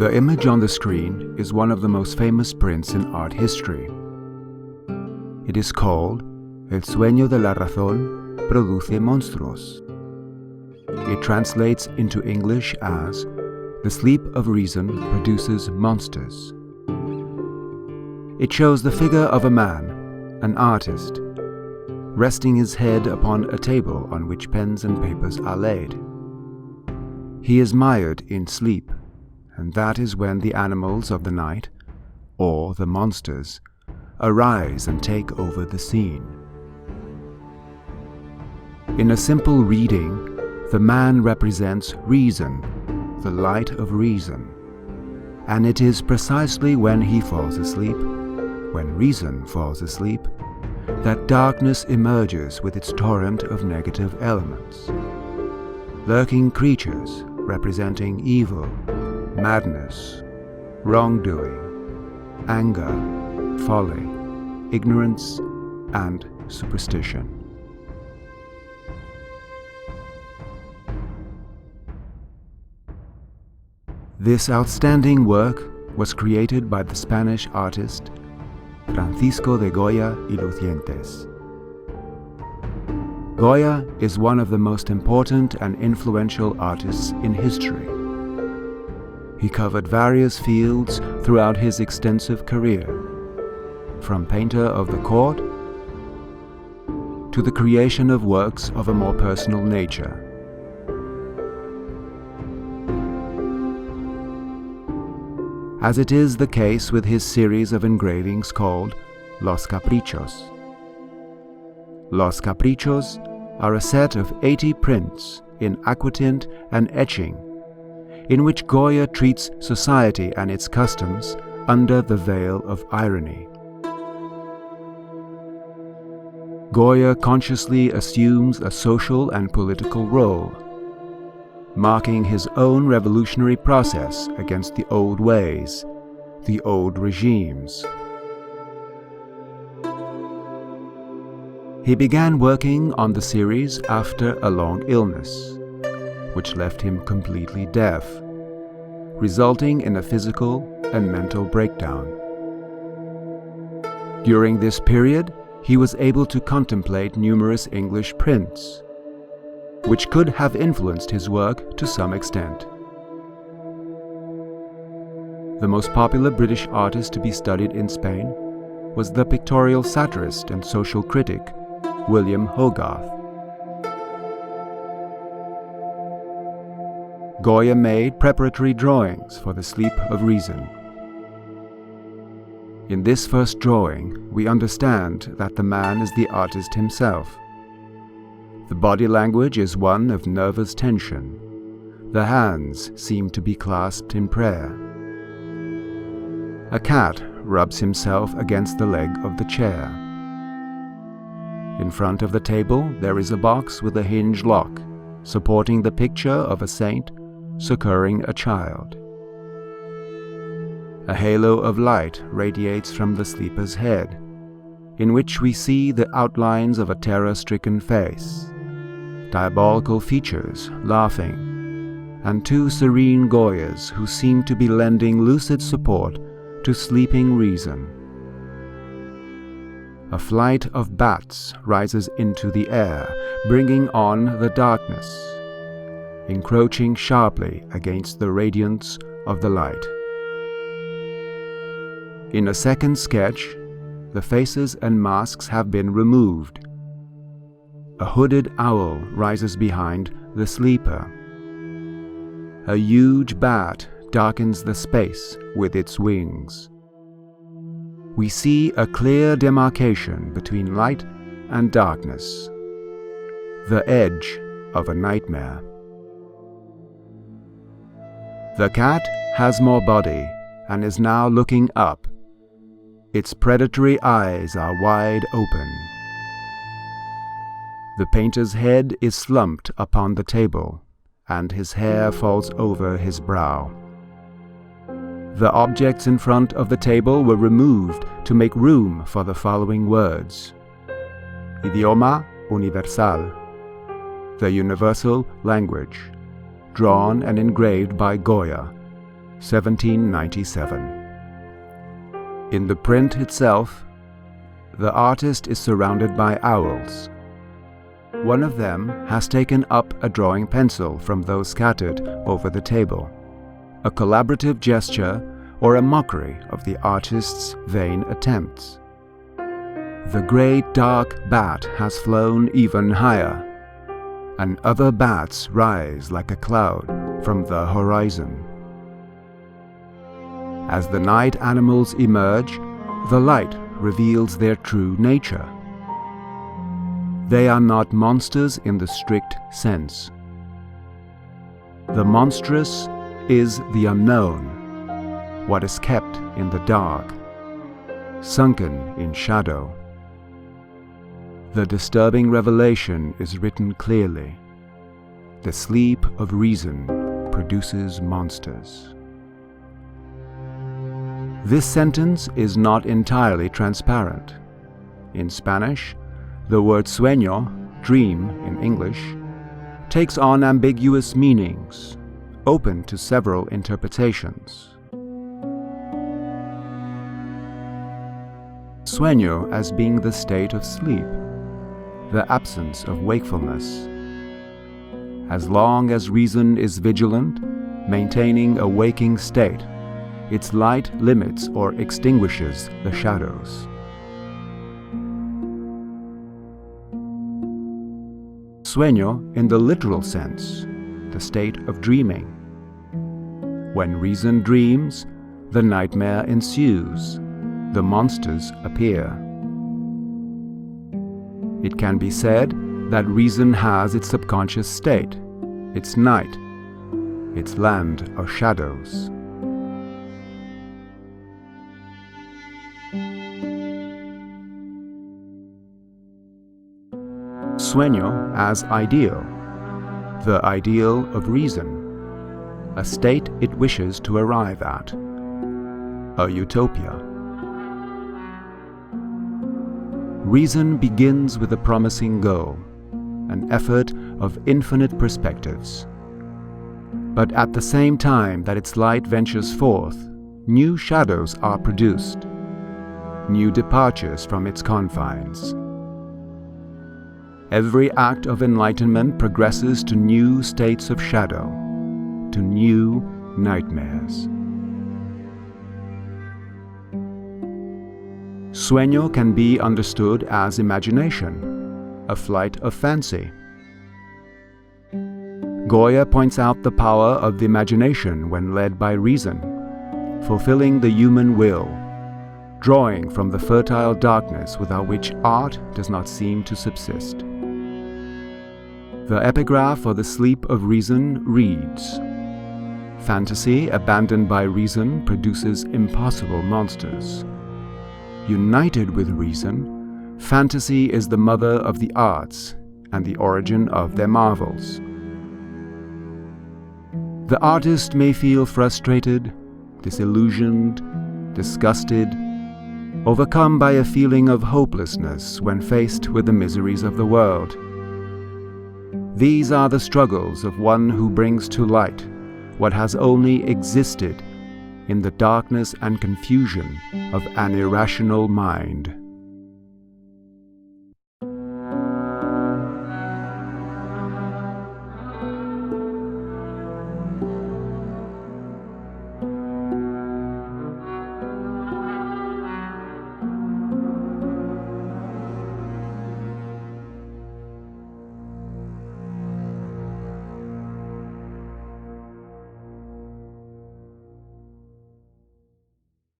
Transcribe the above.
The image on the screen is one of the most famous prints in art history. It is called El sueño de la razón produce monstruos. It translates into English as The sleep of reason produces monsters. It shows the figure of a man, an artist, resting his head upon a table on which pens and papers are laid. He is mired in sleep, and that is when the animals of the night, or the monsters, arise and take over the scene. In a simple reading, the man represents reason, the light of reason, and it is precisely when he falls asleep, when reason falls asleep, that darkness emerges with its torrent of negative elements. Lurking creatures representing evil, madness, wrongdoing, anger, folly, ignorance, and superstition. This outstanding work was created by the Spanish artist Francisco de Goya y Lucientes. Goya is one of the most important and influential artists in history. He covered various fields throughout his extensive career, from painter of the court to the creation of works of a more personal nature. As it is the case with his series of engravings called Los Caprichos. Los Caprichos are a set of 80 prints in aquatint and etching, in which Goya treats society and its customs under the veil of irony. Goya consciously assumes a social and political role, marking his own revolutionary process against the old ways, the old regimes. He began working on the series after a long illness, which left him completely deaf, resulting in a physical and mental breakdown. During this period, he was able to contemplate numerous English prints, which could have influenced his work to some extent. The most popular British artist to be studied in Spain was the pictorial satirist and social critic William Hogarth. Goya made preparatory drawings for The Sleep of Reason. In this first drawing, we understand that the man is the artist himself. The body language is one of nervous tension. The hands seem to be clasped in prayer. A cat rubs himself against the leg of the chair. In front of the table, there is a box with a hinge lock, supporting the picture of a saint succoring a child. A halo of light radiates from the sleeper's head, in which we see the outlines of a terror-stricken face, diabolical features laughing, and two serene Goyas who seem to be lending lucid support to sleeping reason. A flight of bats rises into the air, bringing on the darkness, encroaching sharply against the radiance of the light. In a second sketch, the faces and masks have been removed. A hooded owl rises behind the sleeper. A huge bat darkens the space with its wings. We see a clear demarcation between light and darkness, the edge of a nightmare. The cat has more body and is now looking up. Its predatory eyes are wide open. The painter's head is slumped upon the table, and his hair falls over his brow. The objects in front of the table were removed to make room for the following words: Idioma universal, the universal language, drawn and engraved by Goya, 1797. In the print itself, the artist is surrounded by owls. One of them has taken up a drawing pencil from those scattered over the table, a collaborative gesture or a mockery of the artist's vain attempts. The great dark bat has flown even higher, and other bats rise like a cloud from the horizon. As the night animals emerge, the light reveals their true nature. They are not monsters in the strict sense. The monstrous is the unknown, what is kept in the dark, sunken in shadow. The disturbing revelation is written clearly. The sleep of reason produces monsters. This sentence is not entirely transparent. In Spanish, the word sueño, dream in English, takes on ambiguous meanings, open to several interpretations. Sueño as being the state of sleep, the absence of wakefulness. As long as reason is vigilant, maintaining a waking state, its light limits or extinguishes the shadows. Sueño in the literal sense, the state of dreaming. When reason dreams, the nightmare ensues, the monsters appear. It can be said that reason has its subconscious state, its night, its land of shadows. Sueño as ideal, the ideal of reason, a state it wishes to arrive at, a utopia. Reason begins with a promising goal, an effort of infinite perspectives. But at the same time that its light ventures forth, new shadows are produced, new departures from its confines. Every act of enlightenment progresses to new states of shadow, to new nightmares. Sueño can be understood as imagination, a flight of fancy. Goya points out the power of the imagination when led by reason, fulfilling the human will, drawing from the fertile darkness without which art does not seem to subsist. The epigraph for the sleep of reason reads, "Fantasy abandoned by reason produces impossible monsters. United with reason, fantasy is the mother of the arts and the origin of their marvels." The artist may feel frustrated, disillusioned, disgusted, overcome by a feeling of hopelessness when faced with the miseries of the world. These are the struggles of one who brings to light what has only existed in the darkness and confusion of an irrational mind.